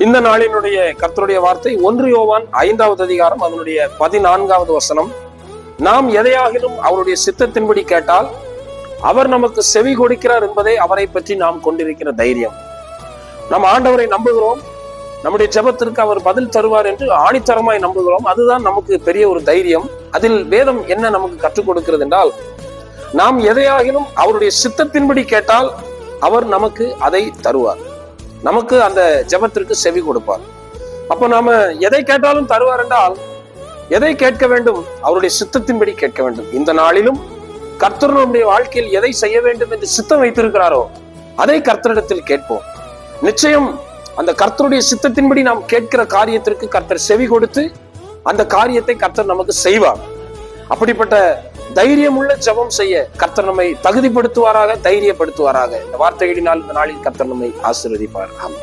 இந்த நாளினுடைய கர்த்தருடைய வார்த்தை 1 யோவான் 5வது அதிகாரம் அதனுடைய 14வது வசனம். நாம் எதையாகிலும் அவருடைய சித்தத்தின்படி கேட்டால் அவர் நமக்கு செவி கொடுக்கிறார் என்பதை அவரை பற்றி நாம் கொண்டிருக்கிற தைரியம். நாம் ஆண்டவரை நம்புகிறோம், நம்முடைய ஜெபத்திற்கு அவர் பதில் தருவார் என்று ஆணித்தரமாய் நம்புகிறோம். அதுதான் நமக்கு பெரிய ஒரு தைரியம். அதில் வேதம் என்ன நமக்கு கற்றுக் கொடுக்கிறது என்றால், நாம் எதையாகிலும் அவருடைய சித்தத்தின்படி கேட்டால் அவர் நமக்கு அதை தருவார், நமக்கு அந்த ஜெபத்திற்கு செவி கொடுப்பார். அப்ப நாம எதை கேட்டாலும் தருவார் என்றால் எதை கேட்க வேண்டும்? அவருடைய சித்தத்தின்படி கேட்க வேண்டும். இந்த நாளிலும் கர்த்தர் நம்முடைய வாழ்க்கையில் எதை செய்ய வேண்டும் என்று சித்தம் வைத்திருக்கிறாரோ அதை கர்த்தரிடத்தில் கேட்போம். நிச்சயம் அந்த கர்த்தருடைய சித்தத்தின்படி நாம் கேட்கிற காரியத்திற்கு கர்த்தர் செவி கொடுத்து அந்த காரியத்தை கர்த்தர் நமக்கு செய்வார். அப்படிப்பட்ட தைரியமுள்ள ஜெபம் செய்ய கர்த்தர் நம்மை தகுதிப்படுத்துவாராக, தைரியப்படுத்துவாராக. இந்த வார்த்தைகளினால் இந்த நாளில் கர்த்தர் நம்மை ஆசீர்வதிப்பார். ஆமென்.